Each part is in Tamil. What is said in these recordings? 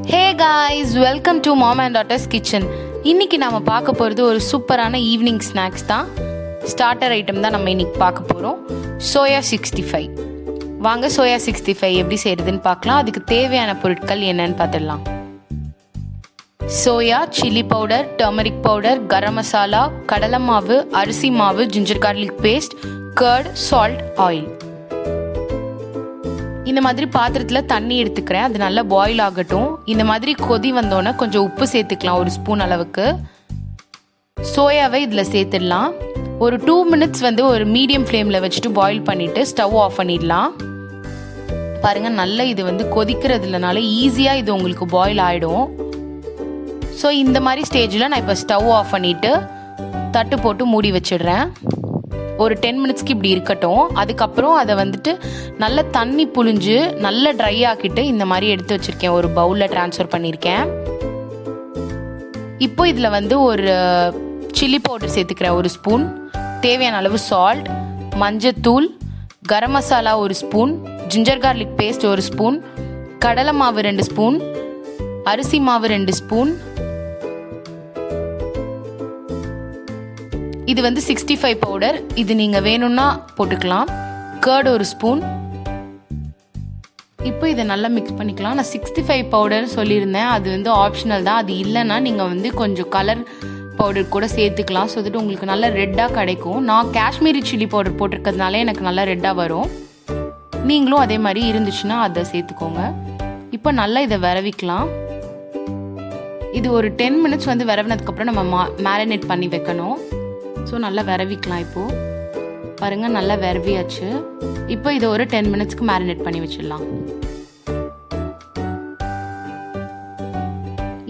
Hey guys, welcome to mom and daughters kitchen. இன்னைக்கு நம்ம பார்க்க போகிறது ஒரு சூப்பரான ஈவினிங் ஸ்நாக்ஸ் தான். ஸ்டார்டர் ஐட்டம் தான் நம்ம இன்னைக்கு பார்க்க போகிறோம். சோயா 65. வாங்க சோயா 65 எப்படி செய்கிறதுன்னு பார்க்கலாம். அதுக்கு தேவையான பொருட்கள் என்னன்னு பார்த்துடலாம். Soya, chilli powder, turmeric powder, garam masala, கடலை மாவு, அரிசி மாவு, ginger garlic paste, curd, salt, oil. இந்த மாதிரி பாத்திரத்தில் தண்ணி எடுத்துக்கிறேன். அது நல்லா பாயில் ஆகட்டும். இந்த மாதிரி கொதி வந்தோன்னே கொஞ்சம் உப்பு சேர்த்துக்கலாம், ஒரு ஸ்பூன் அளவுக்கு. சோயாவை இதில் சேர்த்துடலாம். ஒரு 2 minutes ஒரு மீடியம் ஃப்ளேமில் வச்சுட்டு பாயில் பண்ணிவிட்டு ஸ்டவ் ஆஃப் பண்ணிடலாம். பாருங்கள், நல்லா இது கொதிக்கிறதுலனால ஈஸியாக இது உங்களுக்கு பாயில் ஆகிடும். ஸோ இந்த மாதிரி ஸ்டேஜில் நான் இப்போ ஸ்டவ் ஆஃப் பண்ணிவிட்டு தட்டு போட்டு மூடி வச்சிடுறேன். ஒரு 10 minutesக்கு இப்படி இருக்கட்டும். அதுக்கப்புறம் அதை நல்ல தண்ணி புழிஞ்சு நல்ல ட்ரை ஆக்கிட்டு இந்த மாதிரி எடுத்து வச்சுருக்கேன். ஒரு பவுலில் ட்ரான்ஸ்ஃபர் பண்ணியிருக்கேன். இப்போ இதில் ஒரு சில்லி பவுடர் சேர்த்துக்கிறேன், ஒரு ஸ்பூன். தேவையான அளவு சால்ட், மஞ்சத்தூள், கரம் மசாலா ஒரு ஸ்பூன், ஜிஞ்சர் கார்லிக் பேஸ்ட் ஒரு ஸ்பூன், கடலை மாவு 2 ஸ்பூன், அரிசி மாவு 2 ஸ்பூன். இது 65 பவுடர். இது நீங்கள் வேணும்னா போட்டுக்கலாம். கர்ட் ஒரு ஸ்பூன். இப்போ இதை நல்லா மிக்ஸ் பண்ணிக்கலாம். நான் 65 பவுடர் சொல்லியிருந்தேன். அது ஆப்ஷனல் தான். அது இல்லைன்னா நீங்கள் கொஞ்சம் கலர் பவுடர் கூட சேர்த்துக்கலாம். ஸோ உங்களுக்கு நல்லா ரெட்டாக கிடைக்கும். நான் காஷ்மீரி சில்லி பவுடர் போட்டிருக்கிறதுனால எனக்கு நல்லா ரெட்டாக வரும். நீங்களும் அதே மாதிரி இருந்துச்சுன்னா அதை சேர்த்துக்கோங்க. இப்போ நல்லா இதை விரவிக்கலாம். இது ஒரு 10 minutes விரவினதுக்கப்புறம் நம்ம மேரினேட் பண்ணி வைக்கணும். ஸோ நல்லா விரவிக்கலாம். இப்போது பாருங்கள், நல்லா விரவியாச்சு. இப்போ இதை ஒரு 10 minutesக்கு மேரினேட் பண்ணி வச்சிடலாம்.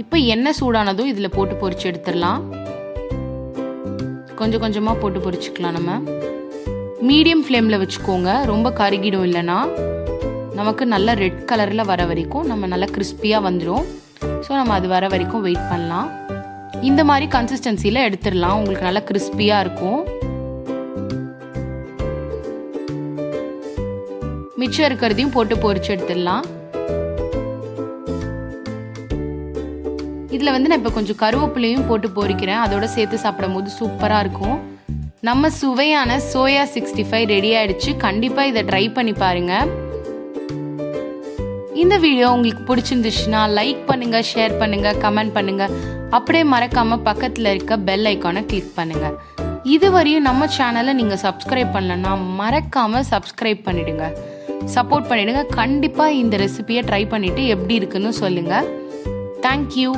இப்போ எண்ணெய் சூடானதும் இதில் போட்டு பொரிச்சு எடுத்துடலாம். கொஞ்சம் கொஞ்சமாக போட்டு பொரிச்சுக்கலாம். நம்ம மீடியம் ஃப்ளேமில் வச்சுக்கோங்க, ரொம்ப கருகிடும். இல்லைன்னா நமக்கு நல்லா ரெட் கலரில் வர வரைக்கும் நம்ம நல்லா கிறிஸ்பியாக வந்துடும். ஸோ நம்ம அது வர வரைக்கும் வெயிட் பண்ணலாம். இந்த மாதிரி கன்சிஸ்டன்சியில் எடுத்துடலாம். உங்களுக்கு நல்லா கிறிஸ்பியாக இருக்கும். மிச்சம் இருக்கிறதையும் போட்டு பொரிச்சு எடுத்துடலாம். இதில் நான் இப்போ கொஞ்சம் கருவேப்பிலையும் போட்டு பொரிக்கிறேன். அதோட சேர்த்து சாப்பிடும் போது சூப்பராக இருக்கும். நம்ம சுவையான சோயா 65 ரெடி ஆயிடுச்சு. கண்டிப்பாக இதை ட்ரை பண்ணி பாருங்கள். இந்த வீடியோ உங்களுக்கு பிடிச்சிருந்துச்சுன்னா லைக் பண்ணுங்க, ஷேர் பண்ணுங்க, கமெண்ட் பண்ணுங்க. அப்படியே மறக்காம பக்கத்தில் இருக்க பெல் ஐக்கானை கிளிக் பண்ணுங்க. இதுவரையும் நம்ம சேனலை நீங்கள் சப்ஸ்கிரைப் பண்ணலன்னா மறக்காம சப்ஸ்கிரைப் பண்ணிடுங்க, சப்போர்ட் பண்ணிடுங்க. கண்டிப்பாக இந்த ரெசிபியை ட்ரை பண்ணிட்டு எப்படி இருக்குன்னு சொல்லுங்க. தேங்க்யூ.